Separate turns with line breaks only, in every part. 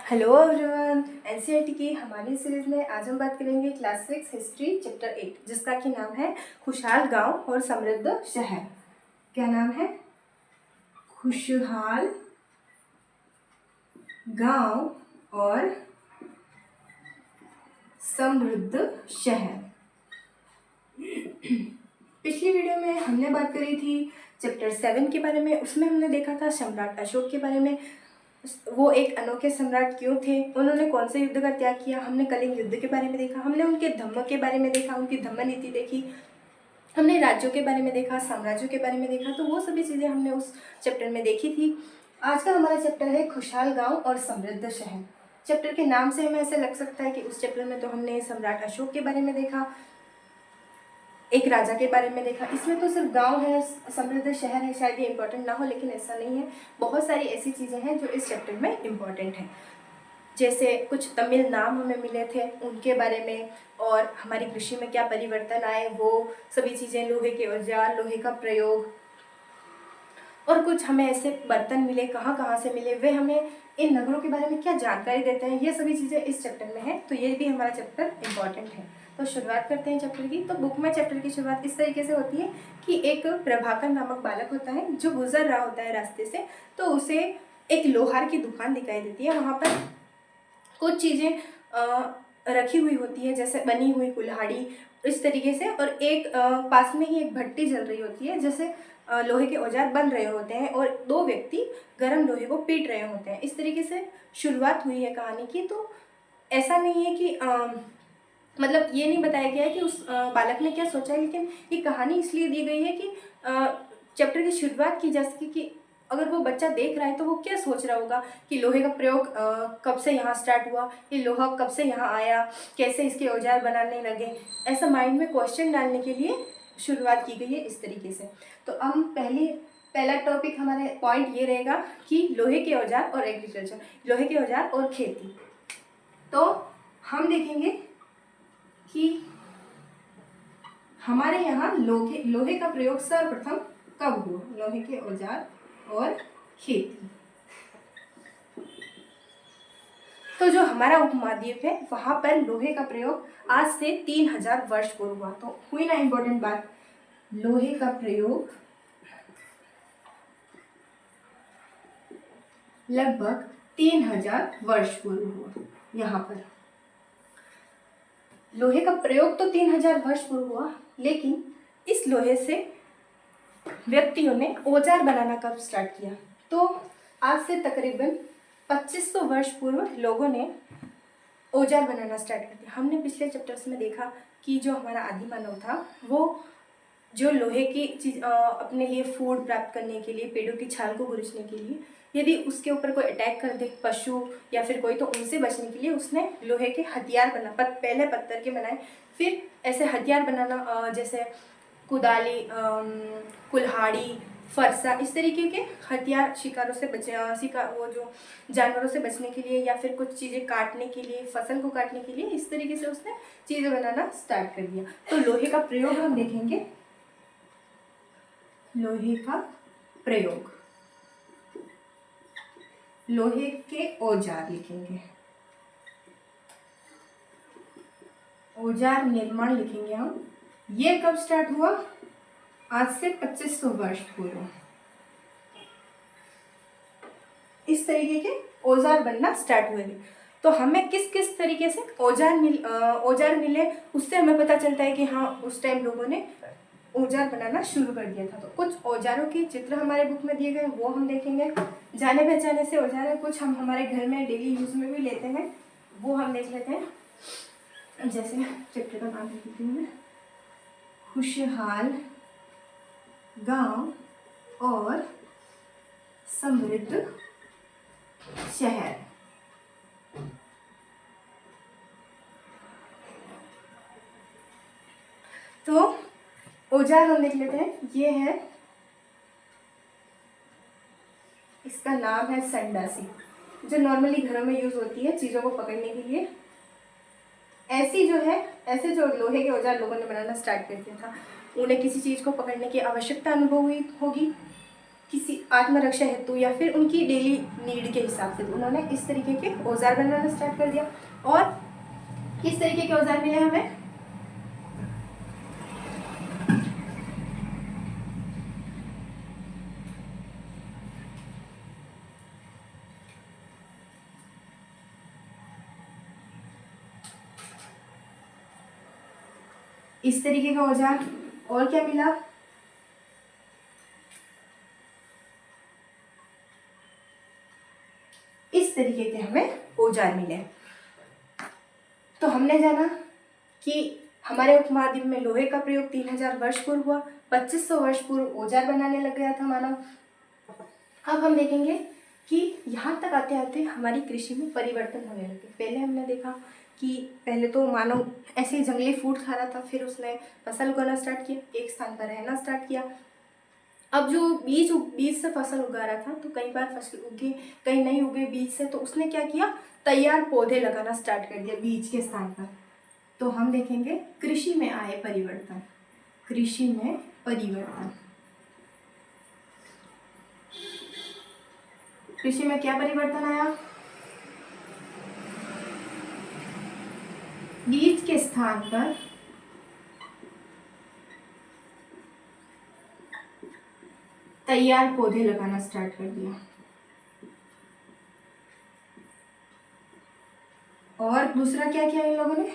Hello everyone, NCERT की हमारी series में आज हम बात करेंगे क्लास 6 हिस्ट्री चैप्टर 8 जिसका कि नाम है खुशहाल गांव और समृद्ध शहर। क्या नाम है? खुशहाल गांव और समृद्ध शहर। पिछली वीडियो में हमने बात करी थी चैप्टर 7 के बारे में। उसमें हमने देखा था सम्राट अशोक के बारे में। वो एक अनोखे सम्राट क्यों थे, उन्होंने कौन से युद्ध का त्याग किया। हमने कलिंग युद्ध के बारे में देखा, हमने उनके धम्म के बारे में देखा, उनकी धम्म नीति देखी, हमने राज्यों के बारे में देखा, साम्राज्यों के बारे में देखा। तो वो सभी चीज़ें हमने उस चैप्टर में देखी थी। आज का हमारा चैप्टर है खुशहाल गांव और समृद्ध शहर। चैप्टर के नाम से हमें ऐसे लग सकता है कि उस चैप्टर में तो हमने सम्राट अशोक के बारे में देखा, एक राजा के बारे में देखा। इसमें तो सिर्फ गांव है, समृद्ध शहर है, शायद ये इंपॉर्टेंट ना हो, लेकिन ऐसा नहीं है। बहुत सारी ऐसी चीज़ें हैं जो इस चैप्टर में इम्पॉर्टेंट हैं। जैसे कुछ तमिल नाम हमें मिले थे, उनके बारे में, और हमारी कृषि में क्या परिवर्तन आए, वो सभी चीज़ें, लोहे के औजार, लोहे का प्रयोग, और कुछ हमें ऐसे बर्तन मिले, कहाँ कहाँ से मिले, वे हमें इन नगरों के बारे में क्या जानकारी देते हैं। ये सभी चीज़ें इस चैप्टर में है, तो ये भी हमारा चैप्टर इम्पॉर्टेंट है। तो शुरुआत करते हैं चैप्टर की। तो बुक में चैप्टर की शुरुआत इस तरीके से होती है कि एक प्रभाकर नामक बालक होता है जो गुजर रहा होता है रास्ते से, तो उसे एक लोहार की दुकान दिखाई देती है। वहाँ पर कुछ चीज़ें रखी हुई होती है, जैसे बनी हुई कुल्हाड़ी इस तरीके से, और एक पास में ही एक भट्टी जल रही होती है, जैसे लोहे के औजार बन रहे होते हैं, और दो व्यक्ति गर्म लोहे को पीट रहे होते हैं। इस तरीके से शुरुआत हुई है कहानी की। तो ऐसा नहीं है कि मतलब ये नहीं बताया गया है कि उस बालक ने क्या सोचा है, लेकिन ये कहानी इसलिए दी गई है कि चैप्टर की शुरुआत की जा सके कि अगर वो बच्चा देख रहा है तो वो क्या सोच रहा होगा कि लोहे का प्रयोग कब से यहाँ स्टार्ट हुआ, ये लोहा कब से यहाँ आया, कैसे इसके औजार बनाने लगे। ऐसा माइंड में क्वेश्चन डालने के लिए शुरुआत की गई है इस तरीके से। तो हम पहला टॉपिक, हमारे पॉइंट ये रहेगा कि लोहे के औजार और एग्रीकल्चर, लोहे के औजार और खेती। तो हम देखेंगे कि हमारे यहाँ लोहे का प्रयोग सर्वप्रथम कब हुआ, लोहे के औजार और खेती। तो जो हमारा उपमहाद्वीप है वहां पर लोहे का प्रयोग आज से 3000 वर्ष पूर्व हुआ। तो हुई ना इंपॉर्टेंट बात, लोहे का प्रयोग लगभग 3000 वर्ष पूर्व हुआ। यहाँ पर लोहे का प्रयोग तो 3000 वर्ष पूर्व हुआ, लेकिन इस लोहे से व्यक्तियों ने औजार बनाना कब स्टार्ट किया? तो आज से तकरीबन 2500 वर्ष पूर्व लोगों ने औजार बनाना स्टार्ट कर दिया। हमने पिछले चैप्टर्स में देखा कि जो हमारा आदि मानव था वो जो लोहे की चीज अपने लिए फूड प्राप्त करने के लिए, पेड़ों की छाल को गुरचने के लिए, यदि उसके ऊपर कोई अटैक कर दे, पशु या फिर कोई, तो उनसे बचने के लिए उसने लोहे के हथियार पहले पत्थर के बनाए, फिर ऐसे हथियार बनाना जैसे कुदाली, कुल्हाड़ी, फरसा, इस तरीके के हथियार शिकारों से वो जो जानवरों से बचने के लिए, या फिर कुछ चीज़ें काटने के लिए, फसल को काटने के लिए, इस तरीके से उसने चीज़ें बनाना स्टार्ट कर दिया। तो लोहे का प्रयोग हम देखेंगे, लोहे का प्रयोग, लोहे के औजार लिखेंगे, औजार निर्माण लिखेंगे हम। ये कब स्टार्ट हुआ? आज से 2500 वर्ष पूर्व इस तरीके के औजार बनना स्टार्ट हुए। तो हमें किस किस तरीके से औजार मिले, उससे हमें पता चलता है कि हाँ उस टाइम लोगों ने औजार बनाना शुरू कर दिया था। तो कुछ औजारों के चित्र हमारे बुक में दिए गए, वो हम देखेंगे। जाने पहचाने से औजार है, कुछ हम हमारे घर में डेली यूज में भी लेते हैं, वो हम देख लेते हैं। जैसे चित्र का नाम लिखती हूँ मैं, खुशहाल गांव और समृद्ध शहर। तो औजार हम लिख लेते हैं। ये है, इसका नाम है संडासी, जो नॉर्मली घरों में यूज होती है चीज़ों को पकड़ने के लिए। ऐसे जो लोहे के औजार लोगों ने बनाना स्टार्ट कर दिया था, उन्हें किसी चीज़ को पकड़ने की आवश्यकता अनुभव हुई होगी, किसी आत्मरक्षा हेतु या फिर उनकी डेली नीड के हिसाब से उन्होंने इस तरीके के औजार बनाना स्टार्ट कर दिया। और किस तरीके के औजार मिले हमें? इस तरीके का औजार। और क्या मिला? इस तरीके के हमें औजार मिले। तो हमने जाना कि हमारे उपमहाद्वीप में लोहे का प्रयोग 3000 वर्ष पूर्व हुआ, 2500 वर्ष पूर्व औजार बनाने लग गया था मानव। अब हम देखेंगे कि यहाँ तक आते आते हमारी कृषि में परिवर्तन होने लगे। पहले हमने देखा कि पहले तो मानव ऐसे ही जंगली फूड खा रहा था, फिर उसने फसल उगाना स्टार्ट किया, एक स्थान पर रहना स्टार्ट किया। अब जो बीज से फसल उगा रहा था, तो कई बार फसल उगे, कहीं नहीं उगे बीज से, तो उसने क्या किया, तैयार पौधे लगाना स्टार्ट कर दिया बीज के स्थान पर। तो हम देखेंगे कृषि में आए परिवर्तन। कृषि में परिवर्तन, कृषि में क्या परिवर्तन आया? बीज के स्थान पर तैयार पौधे लगाना स्टार्ट कर दिया। और दूसरा क्या किया इन लोगों ने?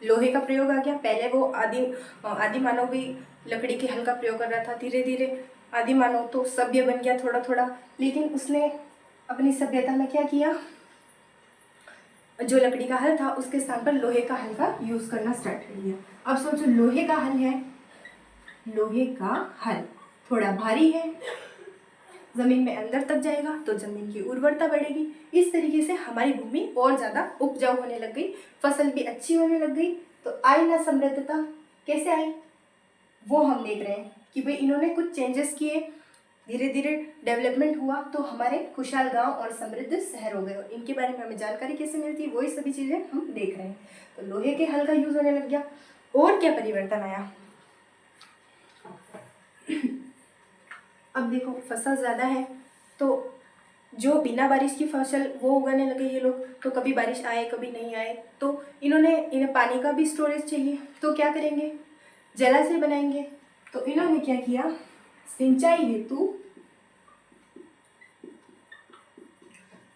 लोहे का प्रयोग आ गया। पहले वो आदि मानव भी लकड़ी के हल का प्रयोग कर रहा था। धीरे धीरे आदि मानव तो सभ्य बन गया थोड़ा थोड़ा, लेकिन उसने अपनी सभ्यता में क्या किया, जो लकड़ी का हल था उसके स्थान पर लोहे का हल का यूज करना स्टार्ट कर दिया। अब सोचो, लोहे का हल है, लोहे का हल थोड़ा भारी है, जमीन में अंदर तक जाएगा तो जमीन की उर्वरता बढ़ेगी। इस तरीके से हमारी भूमि और ज्यादा उपजाऊ होने लग गई, फसल भी अच्छी होने लग गई। तो आई ना समृद्धता। कैसे आई वो हम देख रहे हैं कि भाई इन्होंने कुछ चेंजेस किए, धीरे धीरे डेवलपमेंट हुआ, तो हमारे खुशहाल गांव और समृद्ध शहर हो गए। और इनके बारे में हमें जानकारी कैसे मिलती है, वही सभी चीज़ें हम देख रहे हैं। तो लोहे के हल का यूज होने लग गया। और क्या परिवर्तन आया? अब देखो, फसल ज़्यादा है तो जो बिना बारिश की फसल वो उगाने लगे ये लोग। तो कभी बारिश आए कभी नहीं आए, तो इन्हें पानी का भी स्टोरेज चाहिए, तो क्या करेंगे, जलाशय बनाएंगे। तो इन्होंने क्या किया, सिंचाई हेतु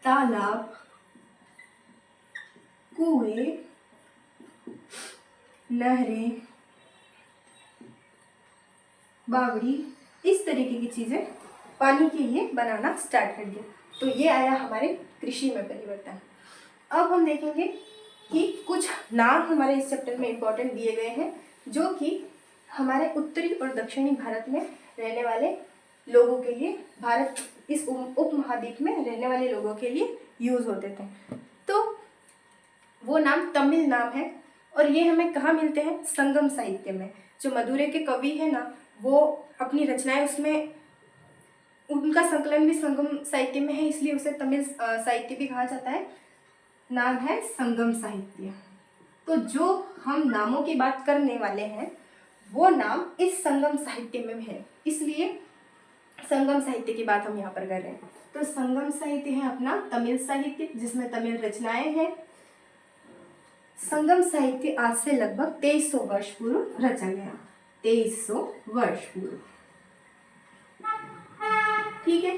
तालाब, कुएं, नहरें, बावड़ी, इस तरीके की चीजें पानी के लिए बनाना स्टार्ट कर दिया। तो ये आया हमारे कृषि में परिवर्तन। अब हम देखेंगे कि कुछ नाम हमारे इस चैप्टर में इम्पोर्टेंट दिए गए हैं, जो कि हमारे उत्तरी और दक्षिणी भारत में रहने वाले लोगों के लिए, भारत इस उपमहाद्वीप में रहने वाले लोगों के लिए यूज होते थे। तो वो नाम तमिल नाम है, और ये हमें कहाँ मिलते हैं, संगम साहित्य में। जो मदुरै के कवि है ना, वो अपनी रचनाएं उसमें, उनका संकलन भी संगम साहित्य में है, इसलिए उसे तमिल साहित्य भी कहा जाता है। नाम है संगम साहित्य। तो जो हम नामों की बात करने वाले हैं वो नाम इस संगम साहित्य में है, इसलिए संगम साहित्य की बात हम यहाँ पर कर रहे हैं। तो संगम साहित्य है अपना तमिल साहित्य, जिसमें तमिल रचनाएं हैं। संगम साहित्य आज से लगभग 2300 वर्ष पूर्व रचा गया, 2300 वर्ष पूर्व। ठीक है।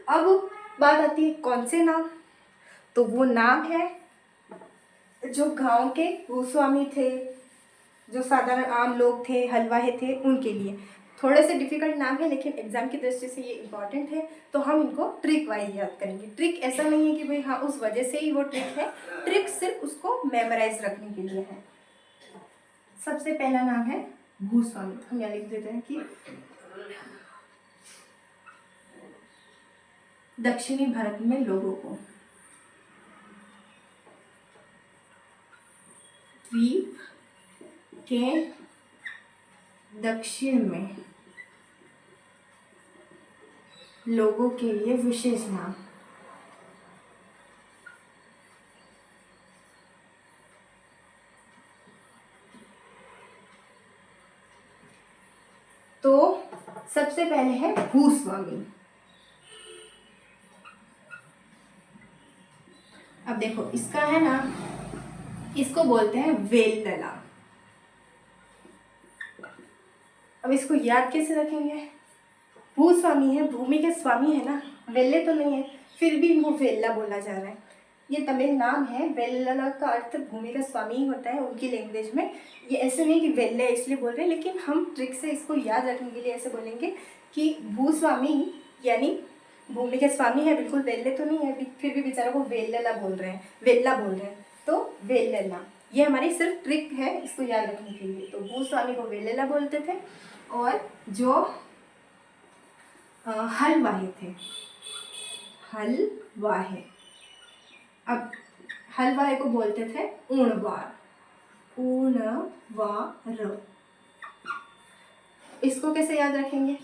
अब बात आती है कौन से नाम, तो वो नाम है जो गांव के भूस्वामी थे, जो साधारण आम लोग थे, हलवाहे थे, उनके लिए। थोड़े से डिफिकल्ट नाम है, लेकिन एग्जाम की दृष्टि से ये इंपॉर्टेंट है, तो हम इनको ट्रिक वाइज याद करेंगे। ट्रिक ऐसा नहीं है कि भाई हाँ उस वजह से ही वो ट्रिक है, ट्रिक सिर्फ उसको मेमोराइज रखने के लिए है। सबसे पहला नाम है भूस्वामी। हम यहाँ लिख देते हैं कि दक्षिणी भारत में लोगों को, द्वीप के दक्षिण में लोगों के लिए विशेष नाम। तो सबसे पहले है भूस्वामी। अब देखो इसका है ना, इसको बोलते हैं वेल्लला। अब इसको याद कैसे रखेंगे? भूस्वामी है, भूमि के स्वामी है ना, वेल्ले तो नहीं है, फिर भी इनको वेल्ला बोला जा रहा है। ये तमिल नाम है। वेल्लला का अर्थ भूमि का स्वामी ही होता है उनकी लैंग्वेज में। ये ऐसे नहीं कि वेल्ले इसलिए बोल रहे हैं, लेकिन हम ट्रिक से इसको याद रखने के लिए ऐसे बोलेंगे कि भूस्वामी यानी भूमि के स्वामी है, बिल्कुल वेल्ले तो नहीं है, फिर भी बेचारा को वेल्लला बोल रहे हैं, वेल्ला बोल रहे हैं, तो वेल्लला। ये हमारी सिर्फ ट्रिक है इसको याद रखने के लिए। तो भूस्वामी को वेल्लला बोलते थे। और जो हल वाहे थे, हल वाहे, अब हल वाहे को बोलते थे ऊणवार, ऊणवार। इसको कैसे याद रखेंगे?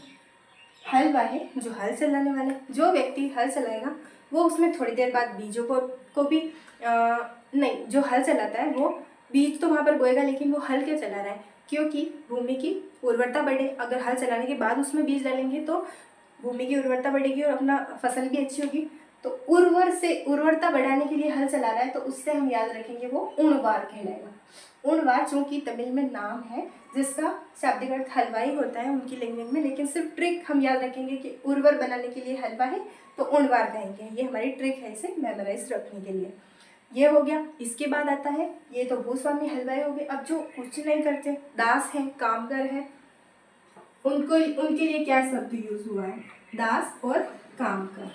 हल वाहे जो हल चलाने वाले, जो व्यक्ति हल चलाएगा वो उसमें थोड़ी देर बाद बीजों को भी नहीं, जो हल चलाता है वो बीज तो वहाँ पर बोएगा, लेकिन वो हल क्यों चला रहा है? क्योंकि भूमि की उर्वरता बढ़े। अगर हल चलाने के बाद उसमें बीज डालेंगे तो भूमि की उर्वरता बढ़ेगी और अपना फसल भी अच्छी होगी। तो उर्वरता बढ़ाने के लिए हल चला रहा है, तो उससे हम याद रखेंगे वो ऊणवार कहलाएगा। ऊणवार जो कि तमिल में नाम है जिसका शाब्दिक अर्थ हलवाई होता है उनकी लैंग्वेज में, लेकिन सिर्फ ट्रिक हम याद रखेंगे कि उर्वर बनाने के लिए हलवा है तो ऊणवार कहेंगे। ये हमारी ट्रिक है इसे मेमोराइज रखने के लिए। ये हो गया। इसके बाद आता है, ये तो भूस्वामी हलवाई हो गए। अब जो कुछ नहीं करते, दास हैं, कामगर हैं, उनके लिए क्या शब्द यूज हुआ है? दास और कामकर।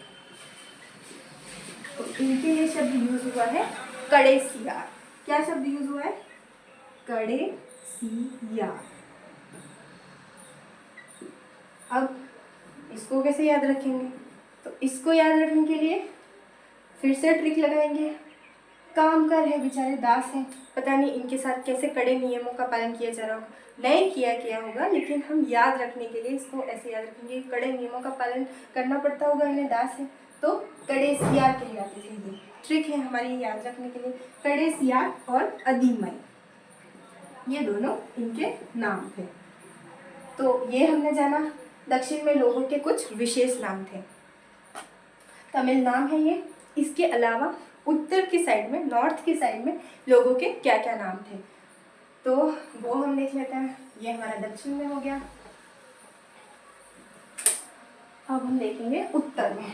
तो इनके लिए शब्द यूज हुआ है कड़ेसियार। क्या शब्द यूज हुआ है? कड़ेसियार। अब इसको कैसे याद रखेंगे? तो इसको याद रखने के लिए फिर से ट्रिक लगाएंगे। कामकर है, बेचारे दास हैं, पता नहीं इनके साथ कैसे कड़े नियमों का पालन किया जा रहा होगा, नहीं किया होगा, लेकिन हम याद रखने के लिए इसको ऐसे याद रखेंगे, कड़े नियमों का पालन करना पड़ता होगा इन्हें, दास है तो कड़ेसियार कहलाते थे। ये ट्रिक है हमारी याद रखने के लिए। कड़ेसियार और अदीमई, ये दोनों इनके नाम थे। तो ये हमने जाना दक्षिण में लोगों के कुछ विशेष नाम थे, तमिल नाम है ये। इसके अलावा उत्तर की साइड में, नॉर्थ की साइड में लोगों के क्या क्या नाम थे, तो वो हम देख लेते हैं। ये हमारा दक्षिण में हो गया। अब हम देखेंगे उत्तर में।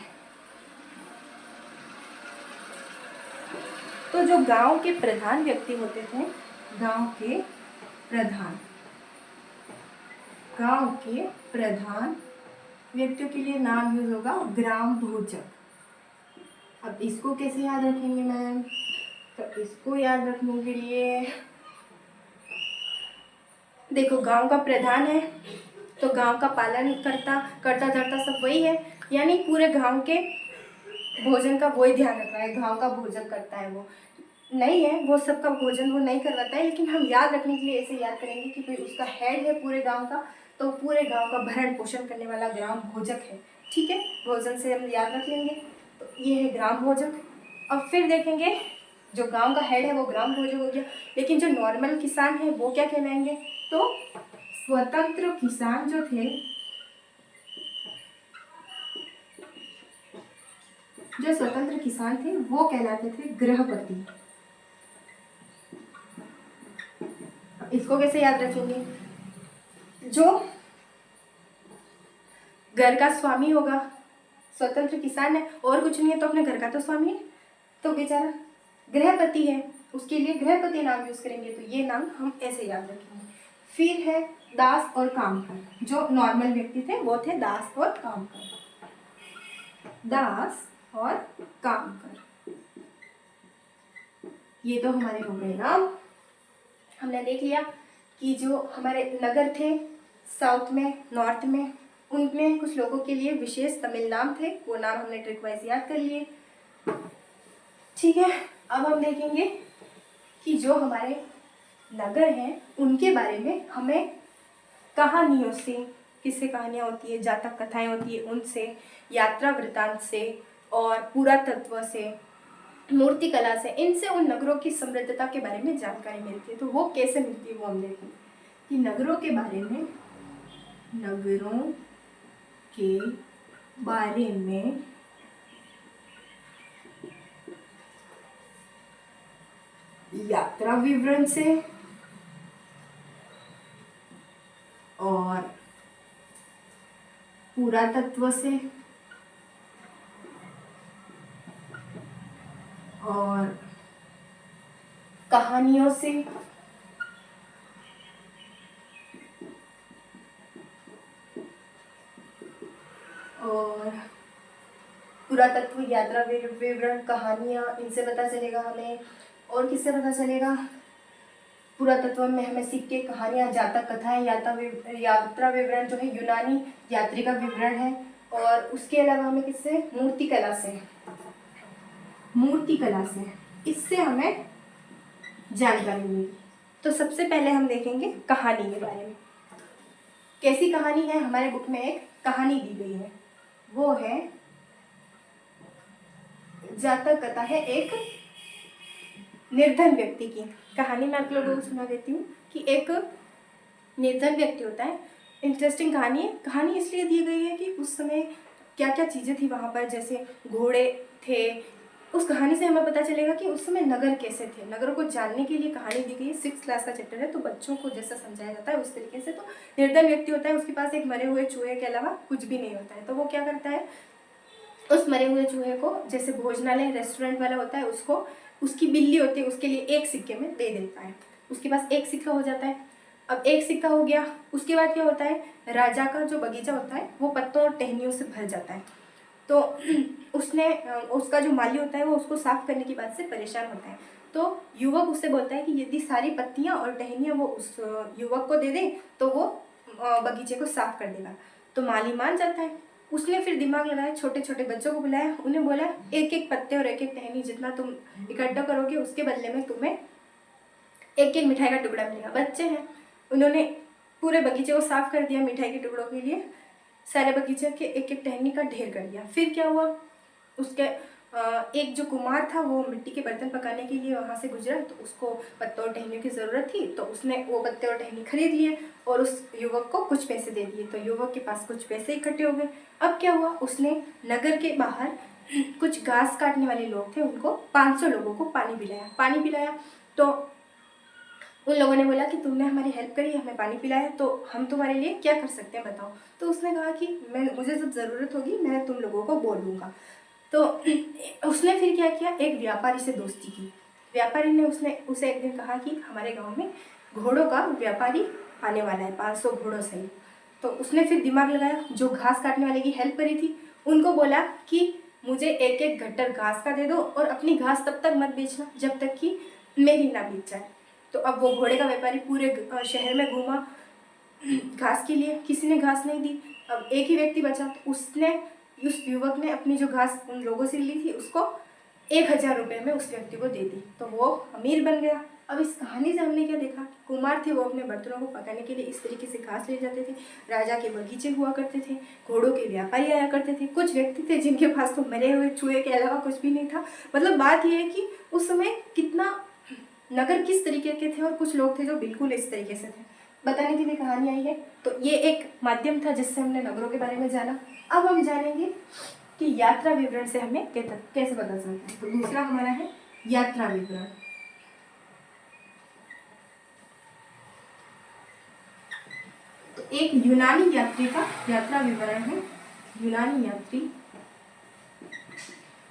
तो जो गांव के प्रधान व्यक्ति होते थे, गांव के प्रधान व्यक्तियों के लिए नाम यूज होगा ग्राम भोजक। अब इसको कैसे याद रखेंगे मैम? तो इसको याद रखने के लिए देखो, गांव का प्रधान है तो गांव का पालन करता धरता सब वही है, यानी पूरे गांव के भोजन का वही ध्यान रख रहा है, गांव का भोजन करता है। वो नहीं है, वो सबका भोजन वो नहीं करवाता है, लेकिन हम याद रखने के लिए ऐसे याद करेंगे कि कोई उसका हेड है पूरे गांव का, तो पूरे गांव का भरण पोषण करने वाला ग्राम भोजक है। ठीक है, भोजन से हम याद रख लेंगे। तो ये है ग्राम भोजक। अब फिर देखेंगे, जो गांव का हेड है वो ग्राम भोजक हो गया, लेकिन जो नॉर्मल किसान है वो क्या कहलाएंगे? तो स्वतंत्र किसान जो थे, जो स्वतंत्र किसान थे वो कहलाते थे गृहपति। इसको कैसे याद रखेंगे? जो घर का स्वामी होगा, स्वतंत्र किसान है और कुछ नहीं है तो अपने घर का तो स्वामी है, तो बेचारा गृहपति है, उसके लिए गृहपति नाम यूज करेंगे। तो ये नाम हम ऐसे याद रखेंगे। फिर है दास और कामकर। जो नॉर्मल व्यक्ति थे वो थे दास और कामकर, दास और कामकर। ये तो हमारे हो गए नाम। हमने देख लिया कि जो हमारे नगर थे साउथ में, नॉर्थ में, उनमें कुछ लोगों के लिए विशेष तमिल नाम थे, वो नाम हमने ट्रिक वाइज याद कर लिए। ठीक है, अब हम देखेंगे कि जो हमारे नगर हैं उनके बारे में हमें कहानियों से, किससे कहानियाँ होती है, जातक कथाएं होती है उनसे, यात्रा वृत्तांत से और पुरातत्व से, मूर्तिकला से, इनसे उन नगरों की समृद्धता के बारे में जानकारी मिलती है। तो वो कैसे मिलती है वो हम देखेंगे कि नगरों के के बारे में यात्रा विवरण से और पुरातत्व से और कहानियों से और पुरातत्व, यात्रा विवरण, कहानियाँ, इनसे पता चलेगा हमें। और किससे पता चलेगा? पुरातत्व में हमें सिक्के, कहानियाँ, जातक कथाएं, यात्रा विवरण जो है यूनानी यात्री का विवरण है। और उसके अलावा हमें किससे? मूर्ति कला से इससे हमें जानकारी मिलेगी। तो सबसे पहले हम देखेंगे कहानी के बारे में। कैसी कहानी है? हमारे बुक में एक कहानी दी गई है, वो है जातक कथा है एक निर्धन व्यक्ति की। कहानी मैं आप लोगों को सुना देती हूँ कि एक निर्धन व्यक्ति होता है। इंटरेस्टिंग कहानी है। कहानी इसलिए दी गई है कि उस समय क्या क्या चीज़ें थी वहाँ पर, जैसे घोड़े थे। उस कहानी से हमें पता चलेगा कि उस समय नगर कैसे थे। नगरों को जानने के लिए कहानी दी गई है। 6th क्लास का चैप्टर है, तो बच्चों को जैसा समझाया जाता है उस तरीके से। तो निर्धन व्यक्ति होता है, उसके पास एक मरे हुए चूहे के अलावा कुछ भी नहीं होता है। तो वो क्या करता है, उस मरे हुए चूहे को, जैसे भोजनालय रेस्टोरेंट वाला होता है, उसको, उसकी बिल्ली होती है, उसके लिए एक सिक्के में दे देता है। उसके पास एक सिक्का हो जाता है। अब एक सिक्का हो गया, उसके बाद क्या होता है, राजा का जो बगीचा होता है वो पत्तों और टहनियों से भर जाता है। तो उसने, उसका जो माली होता है वो उसको साफ करने की बात से परेशान होता है। तो युवक उससे बोलता है कि यदि सारी पत्तियां और टहनियां वो उस युवक को दे दे तो वो बगीचे को साफ कर देगा। तो माली मान जाता है। उसने फिर दिमाग लगाया, छोटे छोटे बच्चों को बुलाया, उन्हें बोला एक एक पत्ते और एक एक टहनी जितना तुम इकट्ठा करोगे उसके बदले में तुम्हें एक एक मिठाई का टुकड़ा मिलेगा। बच्चे हैं, उन्होंने पूरे बगीचे को साफ कर दिया मिठाई के टुकड़ों के लिए, सारे बगीचे के एक एक टहनी का ढेर कर दिया। फिर क्या हुआ, उसके एक जो कुमार था वो मिट्टी के बर्तन पकाने के लिए वहाँ से गुजरा, तो उसको पत्तों और टहनियों की ज़रूरत थी, तो उसने वो पत्ते और टहनी खरीद लिए और उस युवक को कुछ पैसे दे दिए। तो युवक के पास कुछ पैसे इकट्ठे हो गए। अब क्या हुआ, उसने नगर के बाहर कुछ घास काटने वाले लोग थे, उनको 500 लोगों को पानी पिलाया। तो उन लोगों ने बोला कि तुमने हमारी हेल्प करी, हमें पानी पिलाया, तो हम तुम्हारे लिए क्या कर सकते हैं बताओ। तो उसने कहा कि मुझे जब ज़रूरत होगी मैं तुम लोगों को बोलूँगा। तो उसने फिर क्या किया, एक व्यापारी से दोस्ती की। व्यापारी ने उसे एक दिन कहा कि हमारे गांव में घोड़ों का व्यापारी आने वाला है, 500 घोड़ों सही। तो उसने फिर दिमाग लगाया, जो घास काटने वाले की हेल्प करी थी उनको बोला कि मुझे एक एक गट्टर घास का दे दो और अपनी घास तब तक मत बेचना जब तक कि मेरी ना बेच जाए। तो अब वो घोड़े का व्यापारी पूरे शहर में घूमा घास के लिए, किसी ने घास नहीं दी। अब एक ही व्यक्ति बचा, तो उस युवक ने अपनी जो घास उन लोगों से ली थी उसको 1000 रुपये में उस व्यक्ति को दे दी, तो वो अमीर बन गया। अब इस कहानी से हमने क्या देखा, कुमार थे वो अपने बर्तनों को पकाने के लिए इस तरीके से घास ले जाते थे। राजा के बगीचे हुआ करते थे, घोड़ों के व्यापारी आया करते थे, कुछ व्यक्ति थे जिनके पास तो मरे हुए चूहे के अलावा कुछ भी नहीं था। मतलब बात यह है कि उस समय कितना नगर किस तरीके के थे, और कुछ लोग थे जो बिल्कुल इस तरीके से थे, बताने के लिए कहानी आई है। तो ये एक माध्यम था जिससे हमने नगरों के बारे में जाना। अब हम जानेंगे कि यात्रा विवरण से हमें कैसे पता चलता है। तो दूसरा हमारा है यात्रा विवरण। तो एक यूनानी यात्री का यात्रा विवरण है। यूनानी यात्री,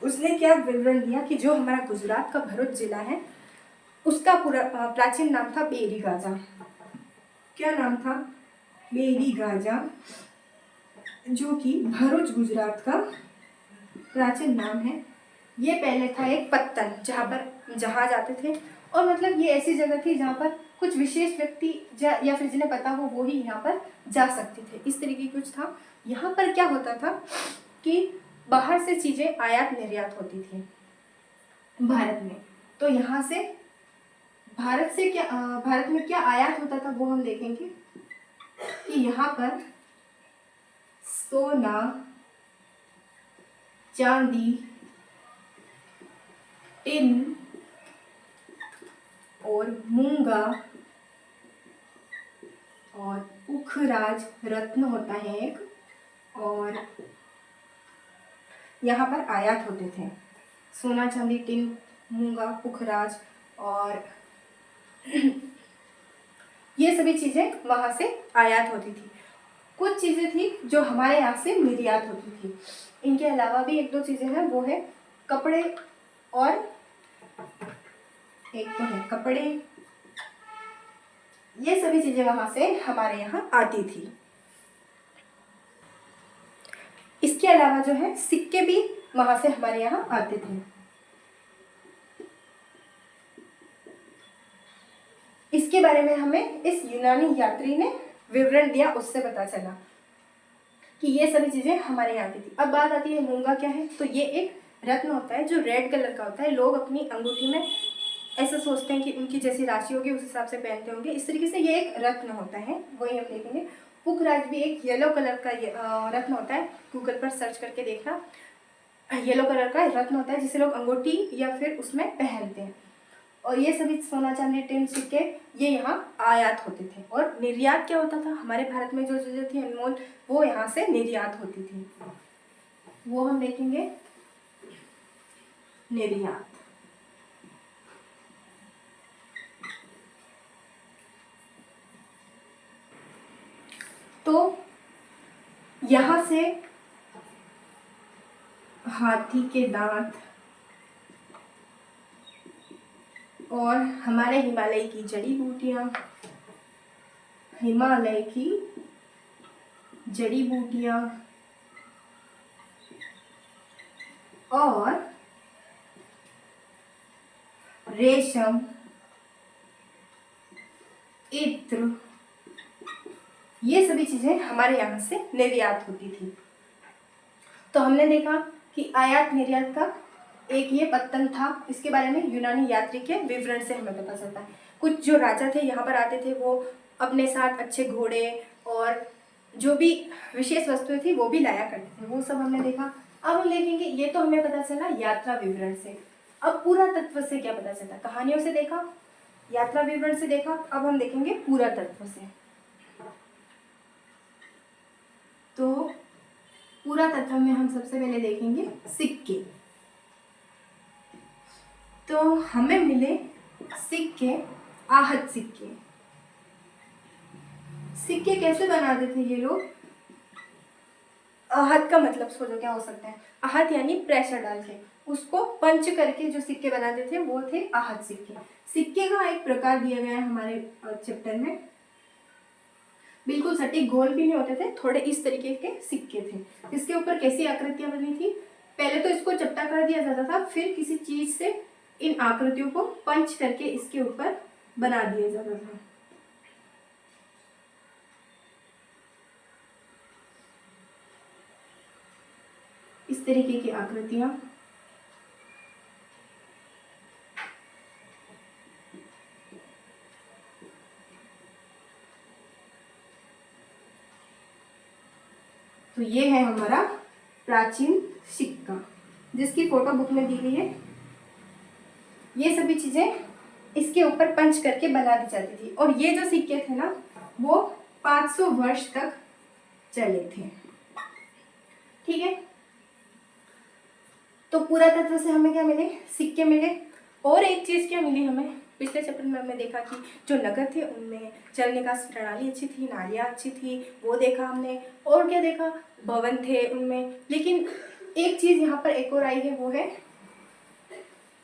उसने क्या विवरण दिया कि जो हमारा गुजरात का भरूच जिला है उसका पूरा प्राचीन नाम था बेरी गाजा। क्या नाम था? बेरी गाजा, जो कि भरूच गुजरात का प्राचीन नाम है। ये पहले था एक पत्तन जहाँ पर जहाज आते थे, और मतलब ये ऐसी जगह थी जहाँ पर कुछ विशेष व्यक्ति या फिर जिन्हें पता हो वो ही यहाँ पर जा सकते थे, इस तरीके कुछ था। यहाँ पर क्या होता था कि बाहर से चीज़ें आयात निर्यात होती थी भारत में। तो यहाँ से भारत में क्या आयात होता था वो हम देखेंगे कि यहाँ पर सोना, चांदी, टिन और मूंगा और पुखराज रत्न होता है एक, और यहाँ पर आयात होते थे सोना, चांदी, टिन, मूंगा, पुखराज और ये सभी चीज़ें वहाँ से आयात होती थी। कुछ चीज़ें थी जो हमारे यहाँ से निर्यात होती थी। इनके अलावा भी एक दो चीज़ें हैं, वो है कपड़े और एक तो है कपड़े। ये सभी चीज़ें वहाँ से हमारे यहाँ आती थी। इसके अलावा जो है सिक्के भी वहाँ से हमारे यहाँ आते थे। इसके बारे में हमें इस यूनानी यात्री ने विवरण दिया, उससे पता चला कि ये सभी चीज़ें हमारे यहाँ आती थी। अब बात आती है मूंगा क्या है। तो ये एक रत्न होता है जो रेड कलर का होता है। लोग अपनी अंगूठी में ऐसा सोचते हैं कि उनकी जैसी राशि होगी उस हिसाब से पहनते होंगे। इस तरीके से ये एक रत्न होता है, वही हम देखेंगे। पुखराज भी एक येलो कलर का रत्न होता है। गूगल पर सर्च करके देखना, येलो कलर का रत्न होता है जिसे लोग अंगूठी या फिर उसमें पहनते हैं। और ये सभी सोना, चांदी, टिन, सिक्के ये यहाँ आयात होते थे। और निर्यात क्या होता था, हमारे भारत में जो चीज़ें थी अनमोल वो यहाँ से निर्यात होती थी, वो हम देखेंगे निर्यात। तो यहाँ से हाथी के दांत और हमारे हिमालय की जड़ी बूटियाँ, हिमालय की जड़ी बूटियाँ और रेशम, इत्र, ये सभी चीज़ें हमारे यहाँ से निर्यात होती थी। तो हमने देखा कि आयात निर्यात का एक ये पत्तन था। इसके बारे में यूनानी यात्री के विवरण से हमें पता चलता है। कुछ जो राजा थे यहाँ पर आते थे, वो अपने साथ अच्छे घोड़े और जो भी विशेष वस्तुएं थी वो भी लाया करते थे, वो सब हमने देखा। अब हम देखेंगे, ये तो हमें पता चला यात्रा विवरण से। अब पुरातत्व से क्या पता चलता, कहानियों से देखा, यात्रा विवरण से देखा, अब हम देखेंगे पुरातत्व से। तो पुरातत्व में हम सबसे पहले देखेंगे सिक्के। तो हमें मिले सिक्के, आहत सिक्के। सिक्के कैसे बनाते थे ये लोग, आहत का मतलब सोचो क्या हो सकता है। आहत यानी प्रेशर डाल के उसको पंच करके जो सिक्के बनाते थे वो थे आहत सिक्के। सिक्के का एक प्रकार दिया गया है हमारे चैप्टर में। बिल्कुल सटीक गोल भी नहीं होते थे, थोड़े इस तरीके के सिक्के थे। इसके ऊपर कैसी आकृतियां बनी थी, पहले तो इसको चपटा कर दिया जाता था, फिर किसी चीज से इन आकृतियों को पंच करके इसके ऊपर बना दिया जाता था। इस तरीके की आकृतियां। तो ये है हमारा प्राचीन सिक्का जिसकी फोटो बुक में दी गई है। ये सभी चीजें इसके ऊपर पंच करके बना दी जाती थी। और ये जो सिक्के थे ना वो 500 वर्ष तक चले थे। ठीक है, तो पुरातत्व से हमें क्या मिले, सिक्के मिले। और एक चीज क्या मिली हमें, पिछले चैप्टर में हमने देखा कि जो नगर थे उनमें जल निकास प्रणाली अच्छी थी, नालियाँ अच्छी थी, वो देखा हमने। और क्या देखा, भवन थे उनमें। लेकिन एक चीज यहाँ पर एक और आई है, वो है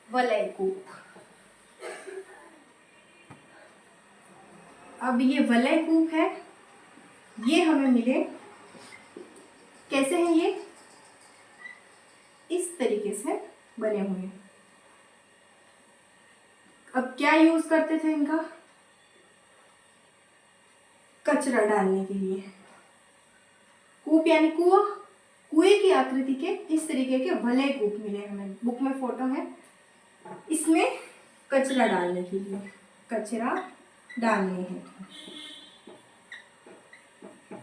वलयकूप। अब ये वलयकूप है, ये हमें मिले। कैसे हैं ये, इस तरीके से बने हुए। अब क्या यूज करते थे इनका, कचरा डालने के लिए। कूप यानी कुआं, कुएं की आकृति के इस तरीके के वलयकूप मिले हमें, बुक में फोटो है। इसमें कचरा डालने के लिए, कचरा डालने हैं।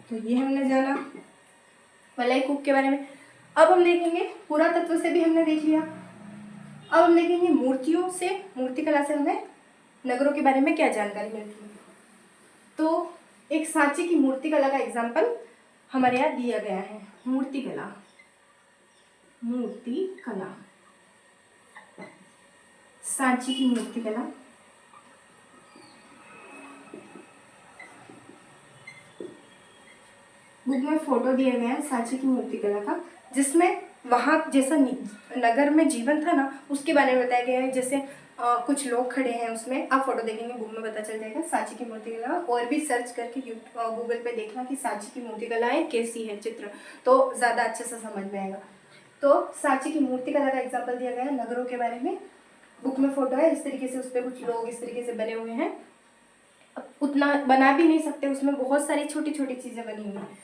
तो ये हमने जाना वलयकूप के बारे में। अब हम देखेंगे पुरातत्व से भी हमने देख लिया। अब हम देखेंगे मूर्तियों से, मूर्तिकला से हमें नगरों के बारे में क्या जानकारी मिलती है। तो एक सांची की मूर्तिकला का एग्जाम्पल हमारे यहाँ दिया गया है। मूर्तिकला, मूर्तिकला, सांची की मूर्तिकला, बुक में फोटो दिया गया है सांची की मूर्तिकला का, जिसमें वहाँ जैसा नगर में जीवन था ना उसके बारे में बताया गया है। जैसे कुछ लोग खड़े हैं उसमें, आप फोटो देखेंगे बुक में पता चल जाएगा सांची की मूर्तिकला। और भी सर्च करके गूगल पे देखना कि सांची की मूर्तिकलाएं कैसी है चित्र, तो ज़्यादा अच्छे से समझ में आएगा। तो सांची की मूर्तिकला का एग्जाम्पल दिया गया है नगरों के बारे में, बुक में फोटो है। इस तरीके से उस पर कुछ लोग इस तरीके से बने हुए हैं, उतना बना भी नहीं सकते, उसमें बहुत सारी छोटी छोटी चीज़ें बनी हुई हैं।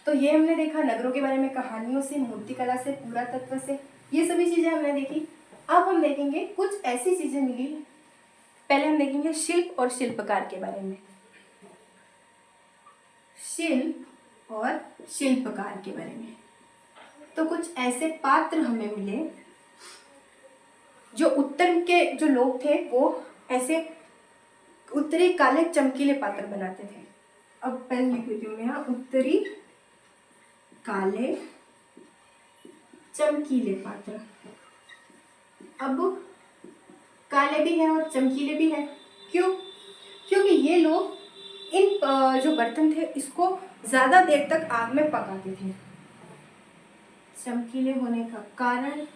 तो ये हमने देखा नगरों के बारे में, कहानियों से, मूर्तिकला से, पुरातत्व से, ये सभी चीज़ें हमने देखी। अब हम देखेंगे कुछ ऐसी चीज़ें मिली। पहले हम देखेंगे शिल्प और शिल्पकार के बारे में। शिल्प और शिल्पकार के बारे में तो कुछ ऐसे पात्र हमें मिले जो उत्तर के जो लोग थे वो ऐसे उत्तरी काले चमकीले पात्र बनाते थे। अब पहले लिख देती हूँ मैं यहाँ, उत्तरी काले चमकीले पात्र। अब काले भी हैं और चमकीले भी हैं, क्यों? क्योंकि ये लोग इन जो बर्तन थे इसको ज़्यादा देर तक आग में पकाते थे। चमकीले होने का कारण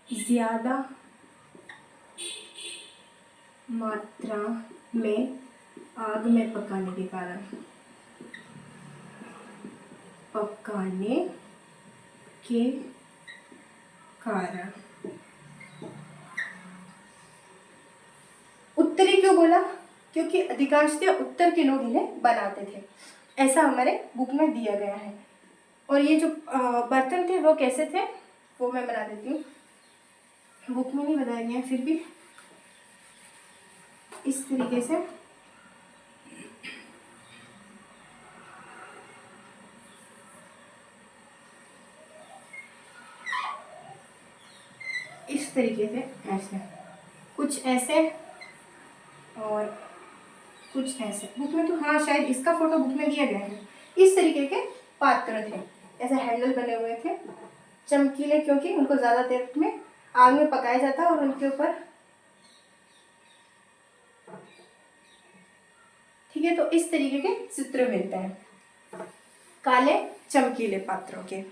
ज़्यादा मात्रा में आग में पकाने के कारण, पकाने के कारण। उत्तरी क्यों बोला? क्योंकि अधिकांशतः उत्तर के लोग इन्हें बनाते थे, ऐसा हमारे बुक में दिया गया है। और ये जो बर्तन थे वो कैसे थे वो मैं बना देती हूँ, बुक में नहीं बताया गया, फिर भी इस तरीके से ऐसे कुछ ऐसे और कुछ ऐसे। बुक में तो हाँ शायद इसका फोटो बुक में दिया गया है। इस तरीके के पात्र थे, ऐसे हैंडल बने हुए थे, चमकीले क्योंकि उनको ज़्यादा देर में आग में पकाया जाता और उनके ऊपर, ठीक है। तो इस तरीके के चित्र मिलते हैं काले चमकीले पात्रों के।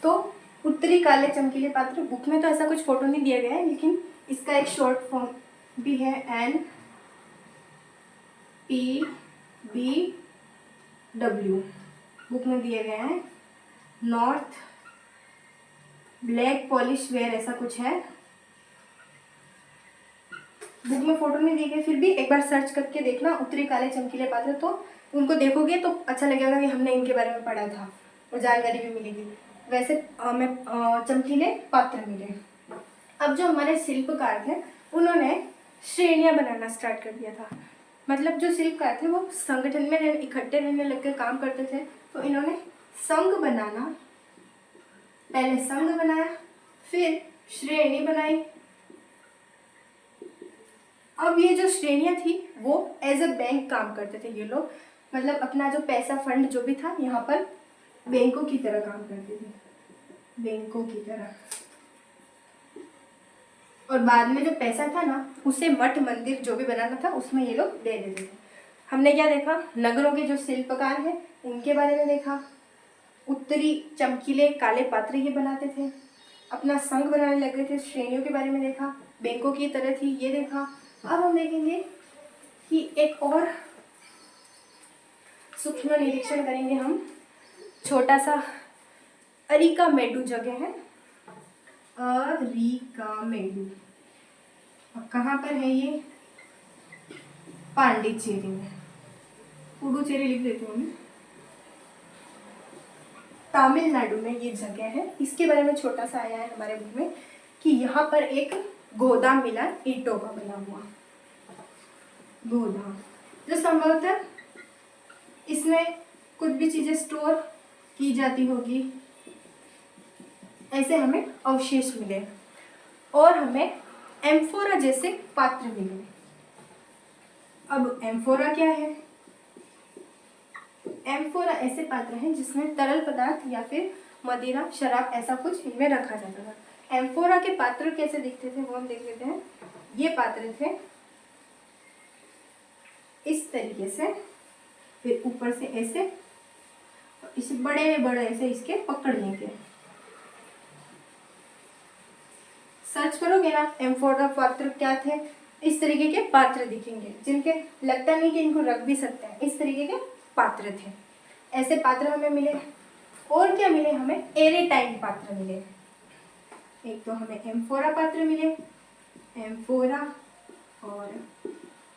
तो उत्तरी काले चमकीले पात्र, बुक में तो ऐसा कुछ फोटो नहीं दिया गया है, लेकिन इसका एक शॉर्ट फॉर्म भी है, NPBW बुक में दिया गया है। नॉर्थ ब्लैक पॉलिश वेयर ऐसा कुछ है, बुक में फोटो नहीं दी गई, फिर भी एक बार सर्च करके देखना उत्तरी काले चमकीले पात्र, तो उनको देखोगे तो अच्छा लगेगा कि हमने इनके बारे में पढ़ा था और जानकारी भी मिलेगी। वैसे हमें चमकीले पात्र मिले। अब जो हमारे शिल्पकार थे उन्होंने श्रेणियाँ बनाना स्टार्ट कर दिया था। मतलब जो शिल्पकार थे वो संगठन में इकट्ठे रहने लग कर काम करते थे, तो इन्होंने संघ बनाना, पहले संघ बनाया फिर श्रेणी बनाई। अब ये जो श्रेणियाँ थी वो एज अ बैंक काम करते थे ये लोग, मतलब अपना जो पैसा फंड जो भी था यहाँ पर बैंकों की तरह काम करते थे, बैंकों की तरह। और बाद में जो पैसा था ना उसे मठ मंदिर जो भी बनाना था उसमें ये लोग दे देते थे। हमने क्या देखा? नगरों के जो शिल्पकार हैं उनके बारे में देखा, उत्तरी चमकीले काले पात्र ये बनाते थे, अपना संघ बनाने लगे थे, श्रेणियों के बारे में देखा, बैंकों की तरह थी ये देखा। अब हम देखेंगे कि एक और सूक्ष्म निरीक्षण करेंगे हम। छोटा सा अरिकामेडु जगह है, अरिकामेडु, कहाँ पर है ये? पांडिचेरी में, पुडुचेरी लिख देती हूँ मैं, तमिलनाडु में ये जगह है। इसके बारे में छोटा सा आया है हमारे बुक में कि यहाँ पर एक गोदाम मिला ईंटों का बना हुआ गोदाम, जो संभवतः इसमें कुछ भी चीजें स्टोर की जाती होगी, ऐसे हमें अवशेष मिले। और हमें एम्फोरा जैसे पात्र मिले। अब एम्फोरा क्या है? एम्फोरा ऐसे पात्र हैं जिसमें तरल पदार्थ या फिर मदिरा, शराब ऐसा कुछ इनमें रखा जाता था। एम्फोरा के पात्र कैसे दिखते थे वो हम देख लेते हैं। ये पात्र थे इस तरीके से, फिर ऊपर से ऐसे, इसे बड़े बड़े ऐसे इसके पकड़ने के। सर्च करोगे ना एम्फोरा पात्र क्या थे, इस तरीके के पात्र दिखेंगे जिनके लगता नहीं कि इनको रख भी सकते हैं, इस तरीके के पात्र थे। ऐसे पात्र हमें मिले। और क्या मिले हमें? एरेटाइन पात्र मिले। एक तो हमें एम्फोरा पात्र मिले, एम्फोरा और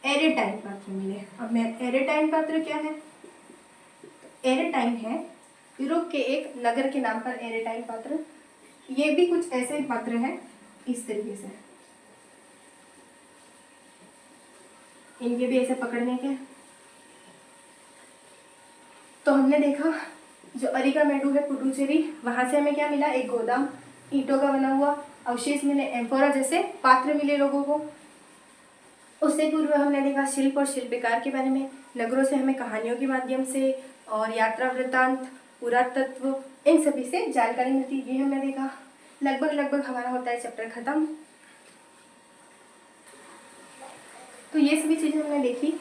एरेटाइन पात्र मिले। अब मैं एरेटाइन पात्र क्या है? एरेटाइन है यूरोप के एक नगर के नाम पर एरेटाइन पात्र। ये भी कुछ ऐसे पात्र हैं इस तरीके से, इनके भी ऐसे पकड़ने के। तो हमने देखा जो अरिकामेडू है पुडुचेरी, वहां से हमें क्या मिला? एक गोदाम ईंटों का बना हुआ, अवशेष मिले, एम्फोरा जैसे पात्र मिले लोगों को। उससे पूर्व हमने देखा शिल्प और शिल्पकार के बारे में। नगरों से हमें कहानियों के माध्यम से और यात्रा वृत्तांत, पुरातत्व, इन सभी से जानकारी मिलती है। ये हमने देखा। लगभग हमारा होता है चैप्टर खत्म। तो ये सभी चीज़ें हमने देखी।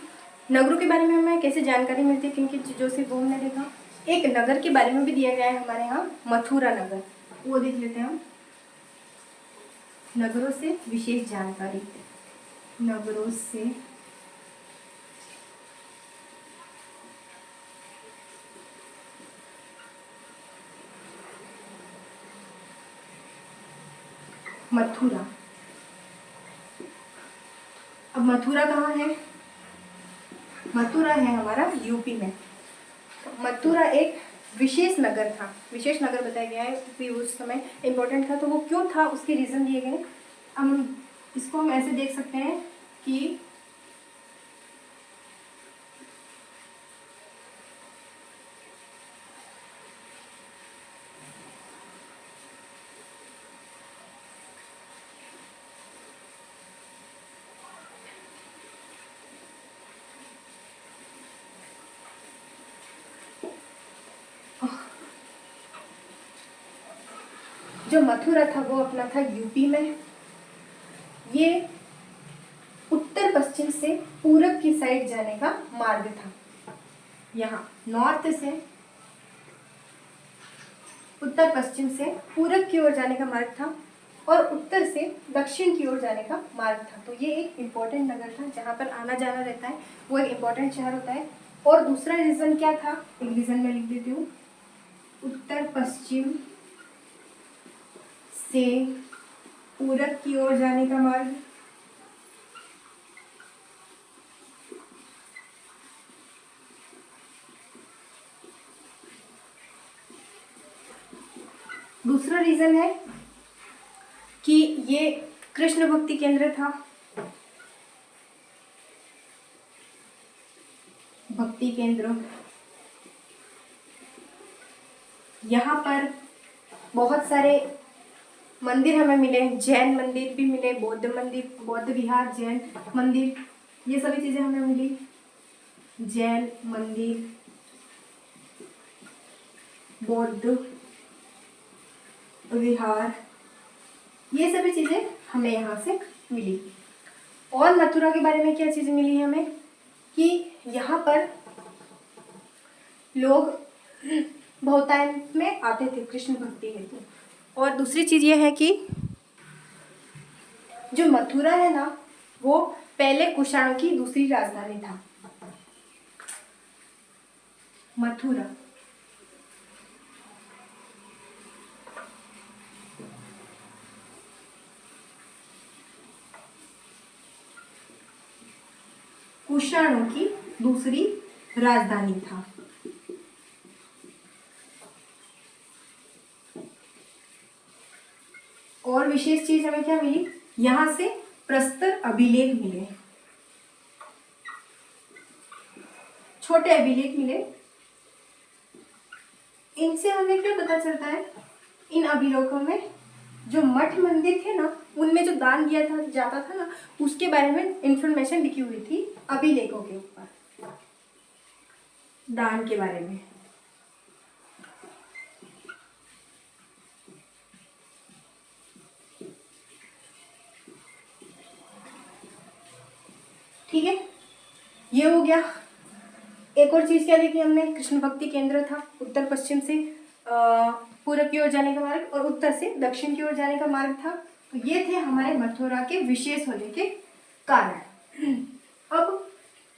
नगरों के बारे में हमें कैसे जानकारी मिलती है, किन किन चीज़ों से, वो हमने देखा। एक नगर के बारे में भी दिया गया है हमारे यहाँ, मथुरा नगर, वो देख लेते हैं हम। नगरों से विशेष जानकारी, नगरों से मथुरा। अब मथुरा कहाँ है? मथुरा है हमारा यूपी में। मथुरा एक विशेष नगर था, विशेष नगर बताया गया है क्योंकि उस समय इम्पोर्टेंट था। तो वो क्यों था उसके रीज़न दिए गए। हम इसको हम ऐसे देख सकते हैं कि जो मथुरा था वो अपना था यूपी में। ये उत्तर पश्चिम से पूरब की साइड जाने का मार्ग था। यहाँ नॉर्थ से उत्तर पश्चिम से पूरब की ओर जाने का मार्ग था और उत्तर से दक्षिण की ओर जाने का मार्ग था। तो ये एक इम्पोर्टेंट नगर था जहाँ पर आना जाना रहता है, वो एक इम्पोर्टेंट शहर होता है। और दूसरा रीज़न क्या था, एक रीज़न मैं लिख देती हूँ, उत्तर पश्चिम से पूरब की ओर जाने का मार्ग। दूसरा रीज़न है कि ये कृष्ण भक्ति केंद्र था, भक्ति केंद्र। यहाँ पर बहुत सारे मंदिर हमें मिले, जैन मंदिर भी मिले, बौद्ध मंदिर, बौद्ध विहार, जैन मंदिर, ये सभी चीज़ें हमें मिली। जैन मंदिर, बौद्ध विहार, ये सभी चीज़ें हमें यहाँ से मिली। और मथुरा के बारे में क्या चीज़ें मिली हमें कि यहाँ पर लोग बहुतायत में आते थे कृष्ण भक्ति हेतु। और दूसरी चीज़ ये है कि जो मथुरा है ना, वो पहले कुषाणों की दूसरी राजधानी था। मथुरा कुषाणों की दूसरी राजधानी था। और विशेष चीज हमें क्या मिली, यहां से प्रस्तर अभिलेख मिले, छोटे अभिलेख मिले। इनसे हमें क्या पता चलता है, इन अभिलेखों में जो मठ मंदिर थे ना, उनमें जो दान दिया था जाता था ना, उसके बारे में इंफॉर्मेशन लिखी हुई थी अभिलेखों के ऊपर, दान के बारे में। ठीक है, ये हो गया। एक और चीज़ क्या देखी हमने, कृष्ण भक्ति केंद्र था, उत्तर पश्चिम से पूर्व की ओर जाने का मार्ग और उत्तर से दक्षिण की ओर जाने का मार्ग था। तो ये थे हमारे मथुरा के विशेष होने के कारण। अब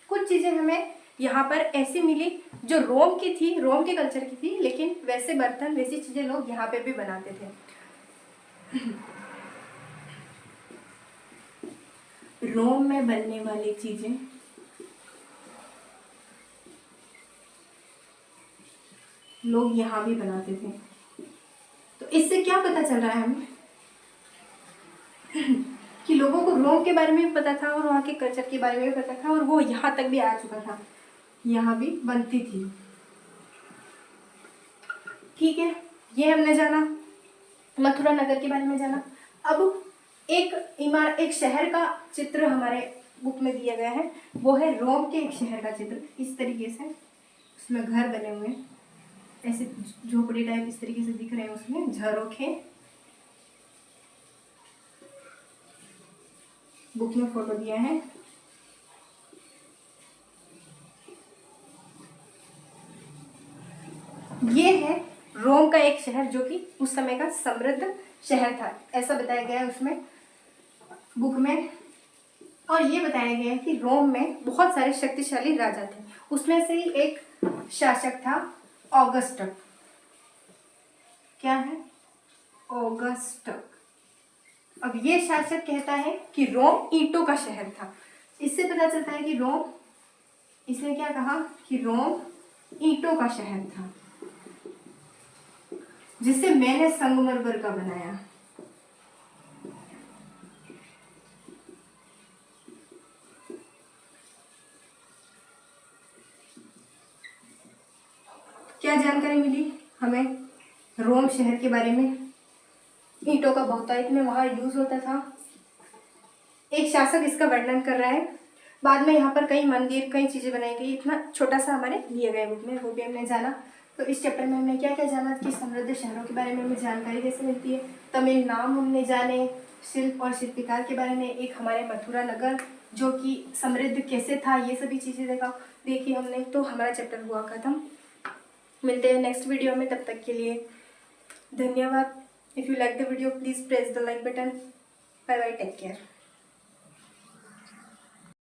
कुछ चीज़ें हमें यहाँ पर ऐसी मिली जो रोम की थी, रोम के कल्चर की थी, लेकिन वैसे बर्तन वैसी चीज़ें लोग यहाँ पे भी बनाते थे। रोम में बनने वाली चीज़ें लोग यहाँ भी बनाते थे। तो इससे क्या पता चल रहा है हमें कि लोगों को रोम के बारे में भी पता था और वहाँ के कल्चर के बारे में भी पता था और वो यहाँ तक भी आ चुका था, यहाँ भी बनती थी। ठीक है, ये हमने जाना, मथुरा नगर के बारे में जाना। अब एक शहर का चित्र हमारे बुक में दिया गया है, वो है रोम के एक शहर का चित्र। इस तरीके से उसमें घर बने हुए हैं, ऐसे झोपड़ी टाइप इस तरीके से दिख रहे हैं, उसमें झरोखे, बुक में फोटो दिया है। ये है रोम का एक शहर जो कि उस समय का समृद्ध शहर था, ऐसा बताया गया है उसमें बुक में। और ये बताया गया है कि रोम में बहुत सारे शक्तिशाली राजा थे, उसमें से ही एक शासक था ऑगस्टक। क्या है? ऑगस्टक। अब ये शासक कहता है कि रोम ईंटों का शहर था। इससे पता चलता है कि रोम, इसने क्या कहा कि रोम ईंटों का शहर था, जिसे मैंने संगमरमर का बनाया। क्या जानकारी मिली हमें रोम शहर के बारे में? ईंटों का बहुतायत में वहाँ यूज होता था। एक शासक इसका वर्णन कर रहा है। बाद में यहाँ पर कई मंदिर, कई चीज़ें बनाई गई। इतना छोटा सा हमारे दिए गए बुक में, वो भी हमने जाना। तो इस चैप्टर में हमने क्या क्या जाना कि समृद्ध शहरों के बारे में हमें जानकारी कैसे मिलती है, तमिल नाम हमने जाने, शिल्प और शिल्पकार के बारे में, एक हमारे मथुरा नगर जो कि समृद्ध कैसे था, ये सभी चीज़ें देखी हमने। तो हमारा चैप्टर हुआ खत्म। मिलते हैं नेक्स्ट वीडियो में, तब तक के लिए धन्यवाद। If you like the video please press the like button. Bye bye, take care.